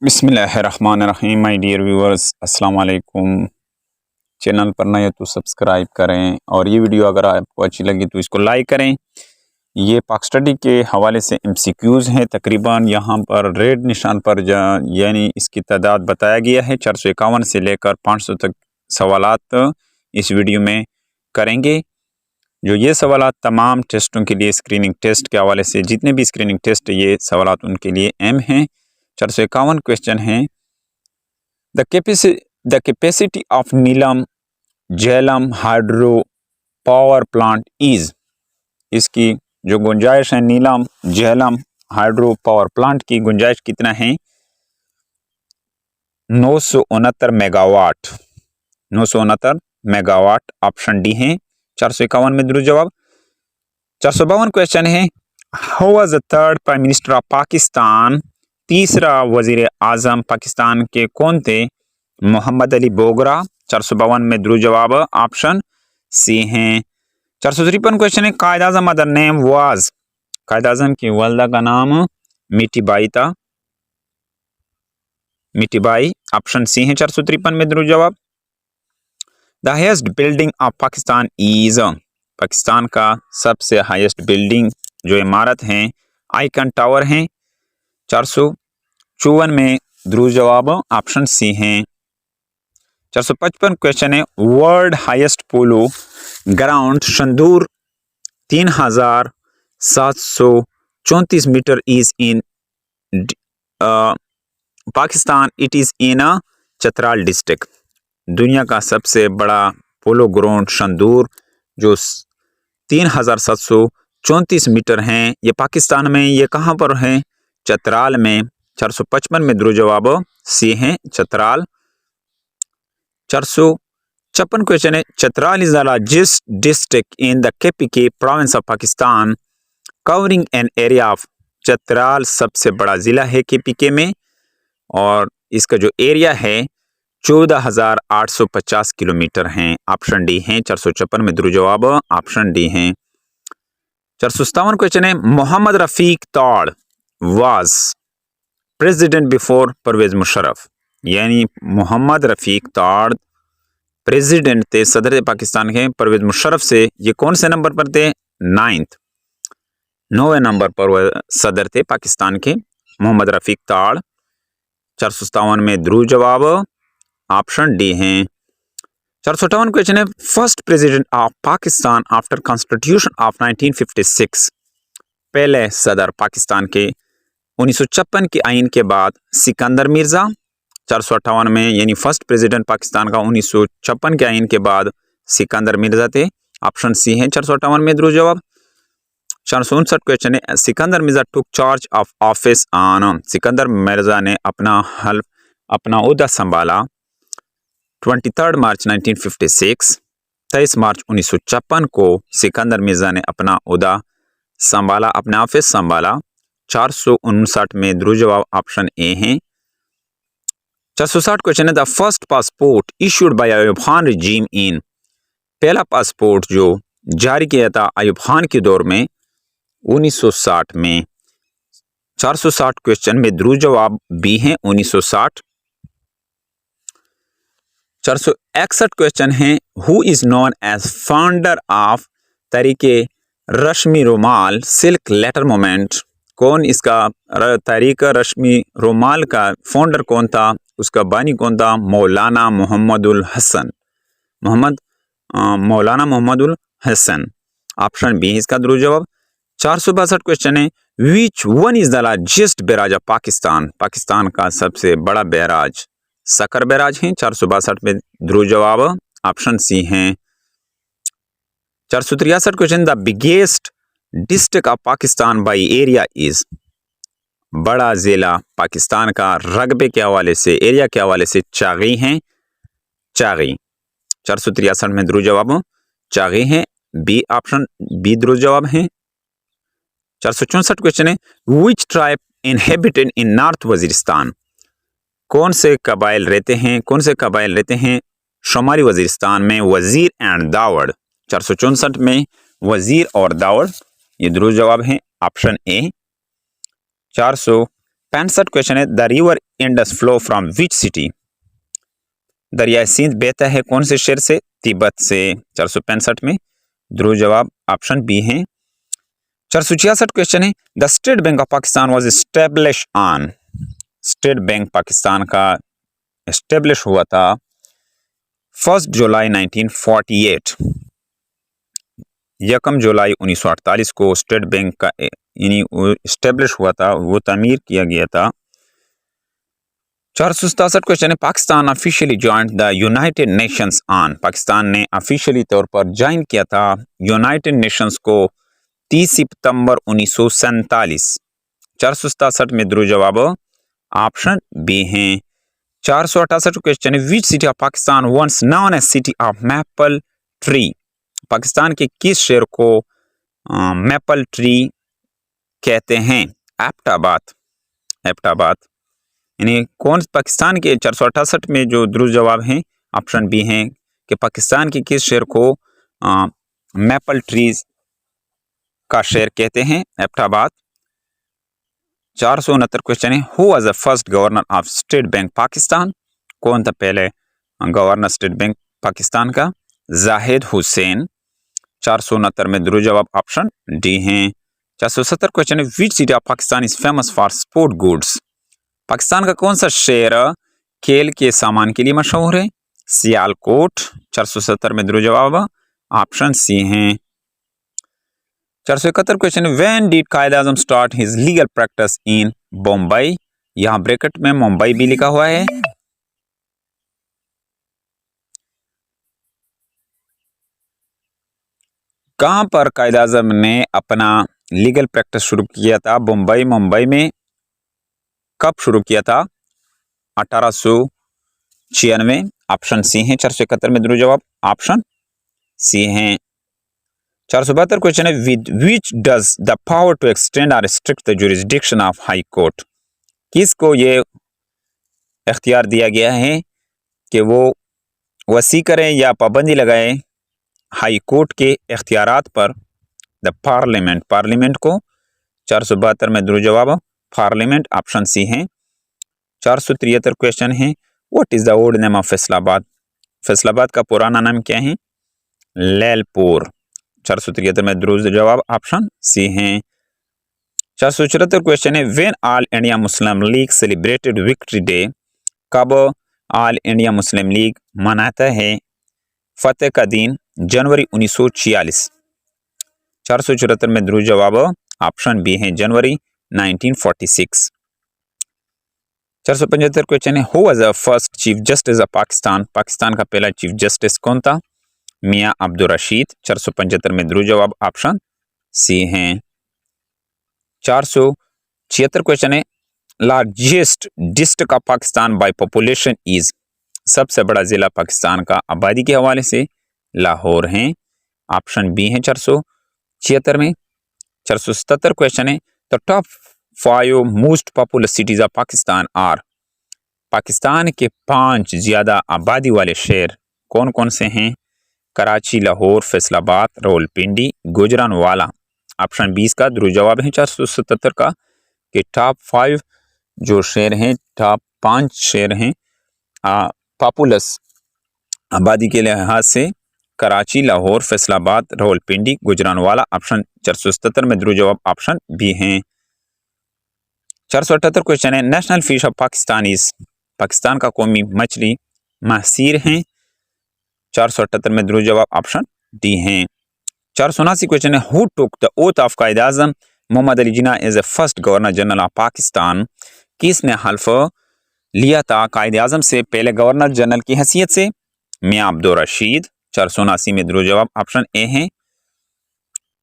बिस्मिल्लाहिर्रहमानिर्रहीम। My dear viewers, अस्सलाम वालेकुम। चैनल पर नए तो सब्सक्राइब करें और ये वीडियो अगर आपको अच्छी लगी तो इसको लाइक करें। ये पाक स्टडी के हवाले से एमसीक्यूज़ हैं। तकरीबन यहाँ पर रेड निशान पर यानी इसकी तादाद बताया गया है 451 से लेकर 500 तक सवालात इस वीडियो में करेंगे। जो ये सवालात तमाम टेस्टों के लिए स्क्रीनिंग टेस्ट के हवाले से जितने भी स्क्रीनिंग टेस्ट ये सवालात उनके लिए अहम हैं। 451 क्वेश्चन हैं। The capacity of Neelam Jhelum hydro power plant is, इसकी जो गुंजाइश है नीलम झेलम हाइड्रो पावर प्लांट की गुंजाइश कितना है? 969 मेगावाट। 969 मेगावाट ऑप्शन डी है। 451 में दुरुस्त जवाब। 452 क्वेश्चन है। How was the third prime minister of Pakistan, तीसरा वजीर आजम पाकिस्तान के कौन थे? मोहम्मद अली बोगरा। 452 में दुरुस्त जवाब ऑप्शन सी हैं। 453 क्वेश्चन है। कायद आजम मदर नेम वाज, कायद आजम की वालदा का नाम मीठीबाई था। मीठीबाई ऑप्शन सी है। 453 में दुरुस्त जवाब। The highest building of Pakistan is, Pakistan का सबसे हाईएस्ट बिल्डिंग जो इमारत है आइकन टावर है। 454 में दुरुस्त जवाब ऑप्शन सी हैं। 455 क्वेश्चन है। World highest polo ground Shandur 3734 metre is in Pakistan, it is in Chitral district. दुनिया का सबसे बड़ा पोलो ग्राउंड शंदूर जो 3734 मीटर हैं, ये पाकिस्तान में, ये कहाँ पर है? चतराल में। 455 में दुरुस्त जवाब सी हैं, चतराल। 456 क्वेश्चन है। Chitral is the largest district in the KPK province of Pakistan covering an area of, Chitral सबसे बड़ा जिला है केपीके में और इसका जो एरिया है 14,850 किलोमीटर हैं। ऑप्शन डी हैं। 456 में दुरुस्त जवाब ऑप्शन डी हैं। 457 क्वेश्चन है। Mohammad Rafiq Tarar was president before Pervez Musharraf, यानी मोहम्मद रफीक ताड़ प्रेसिडेंट थे, सदर थे पाकिस्तान के परवेज मुशर्रफ से। ये कौन से नंबर पर थे? 9वें नंबर पर वह सदर थे पाकिस्तान के, मोहम्मद रफीक ताड़। 457 में दुरुस्त जवाब ऑप्शन डी हैं। 458 क्वेश्चन है। First president of Pakistan after constitution of 1956, पहले सदर पाकिस्तान के 1956 के आइन के बाद सिकंदर मिर्जा। 458 में यानी फर्स्ट प्रेसिडेंट पाकिस्तान का 1956 के आइन के बाद सिकंदर मिर्जा थे। ऑप्शन सी है 458 में दुरुस्त जवाब। 459 क्वेश्चन है। सिकंदर मिर्जा टुक charge of office on, Sikandar Mirza ने अपना ओहदा संभाला 23 मार्च 1956, 23 मार्च 1956 को सिकंदर मिर्जा ने अपना ओहदा संभाला, अपना ऑफिस संभाला। 459 में दुरुस्त जवाब ऑप्शन ए हैं। 460 क्वेश्चन है। The first passport issued by Ayub Khan regime in, पहला पासपोर्ट जो जारी किया था अयूब खान के दौर में 1960 में। 460 क्वेश्चन में दुरुस्त जवाब बी हैं 1960। 461 क्वेश्चन है। Who is known as founder of तरीके रश्मि रुमाल सिल्क लेटर मूवमेंट, कौन इसका तरीका रश्मि रुमाल का फाउंडर कौन था, उसका बानी कौन था? मौलाना मोहम्मदुल हसन, मौलाना मोहम्मदुल हसन। ऑप्शन बी इसका दुरुस्त जवाब। 462 क्वेश्चन है। Which one is the largest barrage of Pakistan, Pakistan का सबसे बड़ा बैराज सक्कर बैराज है। 462 में दुरुस्त जवाब ऑप्शन सी हैं। 463 question. The biggest district of Pakistan by area is, बड़ा जिला पाकिस्तान का रकबे के हवाले से, एरिया के हवाले से चागी हैं, चागी। 463 में दुरुस्त जवाब चागी हैं, बी ऑप्शन बी दुरुस्त जवाब हैं। 464 क्वेश्चन है। Which tribe inhabited in north Waziristan, कौन से कबाइल रहते हैं शुमारी वजीरिस्तान में? वजीर एंड दावड़। 464 में वजीर और दावड़ ये दुरुस्त जवाब है, ऑप्शन ए। 465 क्वेश्चन है। The river Indus flow from which city? दरिया सिंध बहता है कौन से शहर से? तिब्बत से। 465 में ध्रुव जवाब ऑप्शन बी है। 466 क्वेश्चन है, the state bank of Pakistan was establish on. State bank Pakistan का एस्टेब्लिश हुआ था 1 जुलाई 1948। 1 जुलाई 1948 को स्टेट बैंक का यानी एस्टेब्लिश हुआ था, वो तामीर किया गया था। 467 क्वेश्चन है, Pakistan officially joint the United Nations on. Pakistan ने ऑफिशियली तौर पर ज्वाइन किया था यूनाइटेड नेशंस को 30 सितंबर 1947। 467 में ध्रुव जवाब ऑप्शन बी हैं। 468 क्वेश्चन है, which city of Pakistan once known as city of maple tree. Pakistan के किस शहर को मैपल ट्री कहते हैं? एबटाबाद। एबटाबाद यानी कौन पाकिस्तान के 468 में जो ध्रुव जवाब हैं ऑप्शन बी हैं कि पाकिस्तान के किस शहर को मैपल ट्रीज का शहर कहते हैं? एबटाबाद। 469 क्वेश्चन है, who was the first governor of state bank Pakistan. कौन था पहले गवर्नर स्टेट बैंक पाकिस्तान का? जाहिद हुसैन। 469 में ध्रुव जवाब ऑप्शन डी हैं। 470 क्वेश्चन है, which city of Pakistan is famous for sport goods. Pakistan का कौन सा शहर खेल के सामान के लिए मशहूर है? सियालकोट। 470 में ध्रुव जवाब ऑप्शन सी हैं। 471 question, when did Quaid Azam start his legal practice in Bombay. यहां ब्रैकेट में मुंबई भी लिखा हुआ है। कहां पर कायद आजम ने अपना लीगल प्रैक्टिस शुरू किया था? मुंबई। मुंबई में कब शुरू किया था? 1896। ऑप्शन सी है। 471 में ध्रुव जवाब ऑप्शन सी है। 472 क्वेश्चन है, with which does the power to extend और restrict the jurisdiction of high court. किसको ये इख्तियार दिया गया है कि वो वसी करें या पाबंदी लगाए हाई कोर्ट के इख्तियारात पर? The parliament. पार्लियामेंट को। 472 में ध्रुव जवाब पार्लियामेंट ऑप्शन सी है। 473 क्वेश्चन है, what is the old name of Faisalabad. Faisalabad का पुराना नाम क्या है? लैलपुर। 473 में ध्रुव जवाब ऑप्शन सी है। 474 क्वेश्चन है, when all India Muslim league celebrated victory day. कब ऑल इंडिया मुस्लिम लीग मनाता है फतेह का दिन? जनवरी 1946। 474 में ध्रुव जवाब ऑप्शन बी है, जनवरी 1946। 475 क्वेश्चन है, who was the first chief justice of Pakistan. Pakistan का पहला चीफ जस्टिस कौन था? मियां अब्दुल रशीद। 475 में ध्रुव जवाब ऑप्शन सी हैं। 476 क्वेश्चन है, largest district of Pakistan by population is. सबसे बड़ा जिला पाकिस्तान का आबादी के हवाले से लाहौर है। ऑप्शन बी है 476 में। 477 क्वेश्चन है, the top 5 most populous cities of Pakistan are. Pakistan के 5 ज्यादा आबादी वाले शहर कौन कौन से हैं? कराची, लाहौर, फैसलाबाद, रावलपिंडी, गुजरानवाला। ऑप्शन 20 का ध्रुव जवाब है 477 का कि टॉप 5 जो शहर हैं, टॉप 5 शहर हैं पॉपुलस आबादी के लिहाज से कराची, लाहौर, फैसलाबाद, रावलपिंडी, गुजरानवाला। ऑप्शन 477 में ध्रुव जवाब ऑप्शन बी हैं। 478 क्वेश्चन है, national fish of Pakistan is. Pakistan का कौमी मछली महसीर हैं। 478 में ध्रुव जवाब ऑप्शन डी हैं। 479 क्वेश्चन है, who took the oath of Quaid Azam Mohammad Ali Jinnah as a first governor general of Pakistan. किसने हल्फ लिया था कायद आजम से पहले गवर्नर जनरल की हैसियत से? मियां अब्दुल रशीद। 479 में ध्रुव जवाब ऑप्शन ए है।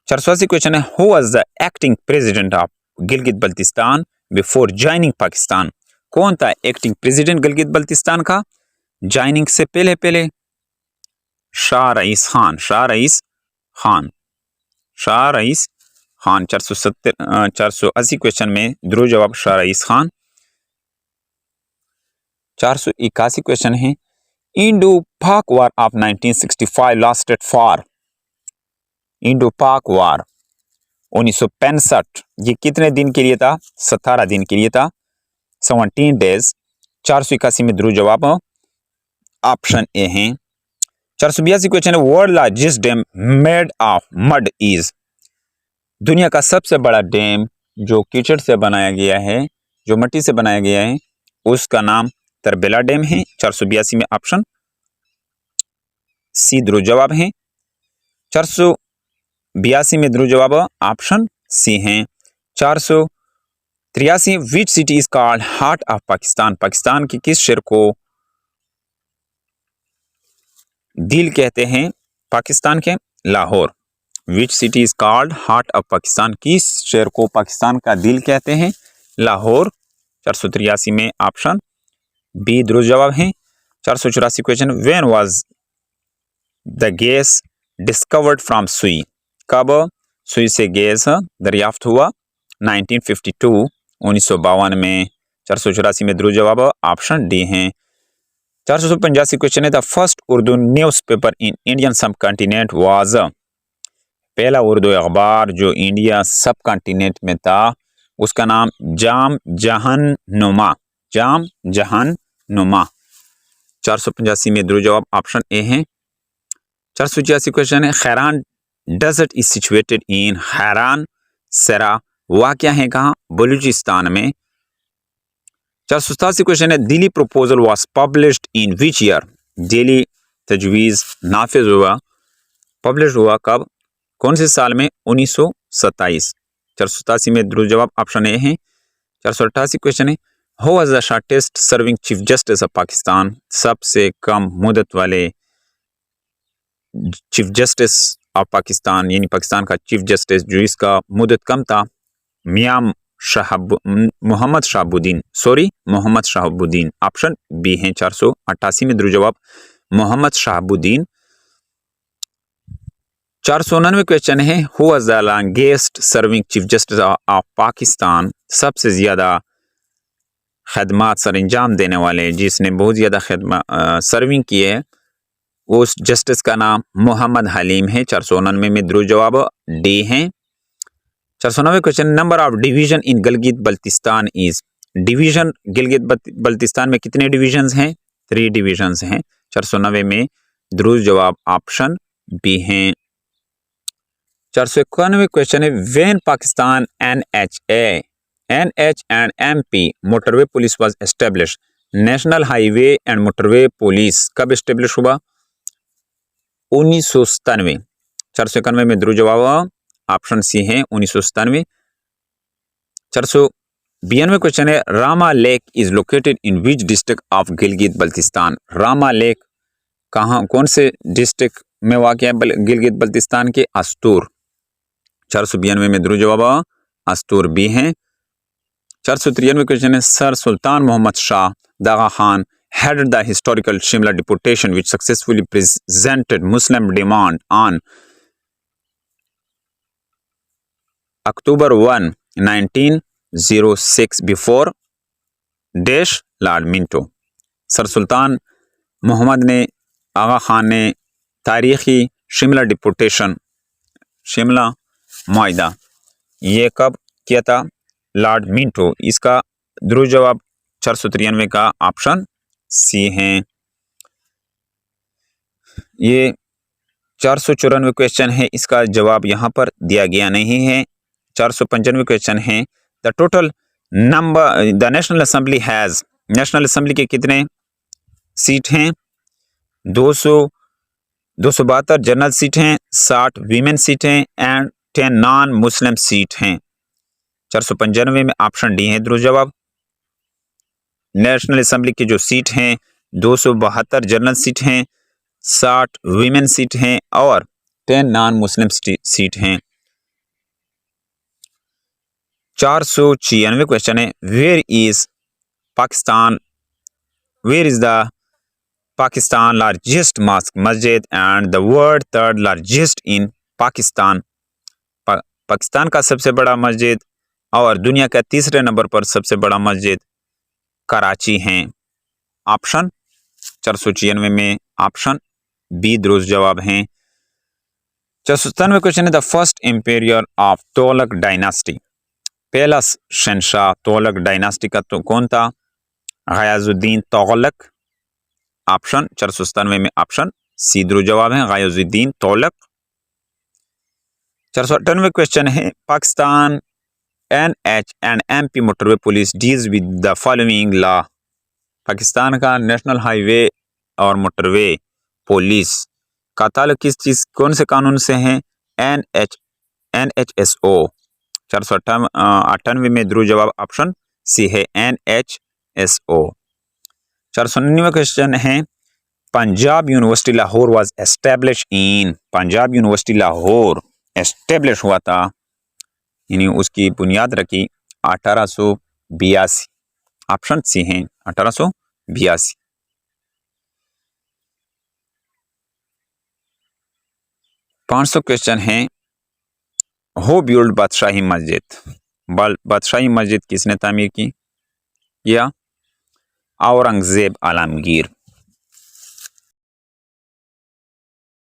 480 क्वेश्चन है, who was the acting president of Gilgit Baltistan before joining Pakistan. कौन था एक्टिंग प्रेसिडेंट गिलगित बल्तिस्तान का ज्वाइनिंग से पहले? Shah rice Khan. Shah rice Khan. 480 question में ध्रुव जवाब शाह रईस खान। 481 क्वेश्चन है, इंडो पाक war of 1965 lasted for. Indo पाक वार 1965 ये कितने दिन के लिए था? 17 दिन के लिए था, 17 डेज। 481 में ध्रुव जवाब ऑप्शन ए है। 482 क्वेश्चन है, world largest dam made of mud is. दुनिया का सबसे बड़ा डैम जो कीचड़ से बनाया गया है, जो मिट्टी से बनाया गया है, उसका नाम तरबेला डैम है। 482 में ऑप्शन सी ध्रुव जवाब है। 482 में ध्रुव जवाब ऑप्शन सी है। 483, which city is called heart of Pakistan. Pakistan के किस शहर को दिल कहते हैं पाकिस्तान के? Lahore. Which city is called heart of Pakistan, किस शहर को पाकिस्तान का दिल कहते हैं? लाहौर। 483 में ऑप्शन बी ध्रुव जवाब है। 484 question, when was the gas discovered from सुई। कब सुई से गैस दरियाफ्त हुआ? 1952, 1952 में। 484 में ध्रुव जवाब ऑप्शन डी है। 485 क्वेश्चन है, the first Urdu newspaper in Indian सब कॉन्टिनेंट वाज। पहला उर्दू अखबार जो इंडिया सब कॉन्टिनेंट में था, उसका नाम जाम जहान नुमा। जाम जहान नुमा। 485 में ध्रुव जवाब ऑप्शन ए है। 486 क्वेश्चन है, खैरान डेजर्ट इज सिचुएटेड इन। खैरान सरा वाक़या है कहाँ? बलूचिस्तान में। 487 क्वेश्चन है, Delhi proposal was published in which year. Delhi तजवीज़ नाफिज हुआ, पब्लिश हुआ कब? कौन से साल में? 1927। 487 में ध्रुव जवाब ऑप्शन ए है। 488 क्वेश्चन है, who was the shortest serving chief justice of Pakistan. सबसे कम मुदत वाले चीफ जस्टिस ऑफ पाकिस्तान, यानी पाकिस्तान का चीफ जस्टिस जो इसका मुदत कम था, मियां मोहम्मद शहाबुद्दीन। ऑप्शन बी है। 488 में ध्रुव जवाब मोहम्मद शहाबुद्दीन। 499 क्वेश्चन है, who was the longest serving chief justice of Pakistan. सबसे ज्यादा खदमात सर अंजाम देने वाले, जिसने बहुत ज्यादा सर्विंग की है, उस जस्टिस का नाम मोहम्मद हलीम है। 499 में ध्रुव जवाब डी है। 490 question, number of division in Gilgit Baltistan is. Division Gilgit Baltistan में कितने डिवीजन्स हैं? 3 डिवीजन्स हैं। 490 में ध्रुव जवाब ऑप्शन बी है। 491 क्वेश्चन है, when Pakistan NH and MP motorway police was establish. National highway and motorway police कब एस्टेब्लिश हुआ? 1997। 491 में ध्रुव जवाब ऑप्शन सी है, 1997। 492 क्वेश्चन है, Rama lake is located in which district of Gilgit Baltistan. Rama lake कहाँ, कौन से डिस्ट्रिक्ट में वाक़या है? गिलगित बल्तिस्तान के अस्तूर। 492 में ध्रुव जवाब अस्तूर बी है। 493 क्वेश्चन है, sir Sultan Mohammad Shah Aga Khan headed the historical Shimla deputation which successfully presented Muslim demand on October 1, 1906 before Dash Lord Minto। Sir Sultan Mohammad ने आगा खान ने तारीखी शिमला डिपुटेशन, शिमला माहिदा, ये कब किया था? Lord Minto. इसका ध्रुव जवाब 493 का ऑप्शन सी है। ये 494 क्वेश्चन है, इसका जवाब यहाँ पर दिया गया नहीं है। 495 क्वेश्चन है, the total number the national assembly has. National assembly के कितने सीट हैं? 272 जनरल सीट हैं, 60 वीमेन सीट हैं एंड 10 नॉन मुस्लिम सीट हैं। 495 में ऑप्शन डी है ध्रुव जवाब। नेशनल असेंबली की जो सीट हैं 272 जनरल सीट हैं, 60 वीमेन सीट हैं और 10 नॉन मुस्लिम सीट हैं। 496 क्वेश्चन है, where is the Pakistan largest mosque मस्जिद and the world third largest in Pakistan. Pakistan का सबसे बड़ा मस्जिद और दुनिया का तीसरे नंबर पर सबसे बड़ा मस्जिद कराची हैं। ऑप्शन 496 में ऑप्शन बी ध्रुव जवाब हैं। 497 क्वेश्चन है, the first ampere of Tughlaq dynasty. पहला शहंशाह तुगलक डायनास्टी का तो कौन था? गयाजुद्दीन तोगलक। ऑप्शन 497 में ऑप्शन सी दुरुस्त जवाब है, गयाजुद्दीन तोगलक। 498 क्वेश्चन है, Pakistan NH and MP motorway police deals with the following law. Pakistan का नेशनल हाईवे और मोटरवे पुलिस का ताल्लुक किस चीज कौन से कानून से है? NHSO। 498 में दुरुस्त जवाब ऑप्शन सी है, NHSO। 499 क्वेश्चन है, Punjab university Lahore was establish in. Punjab university Lahore establish हुआ था, यानी उसकी बुनियाद रखी 1882। ऑप्शन सी है 1882। 500 क्वेश्चन है, हु बिल्ड बादशाही मस्जिद। बादशाही मस्जिद किसने तामीर की? या औरंगजेब आलमगीर।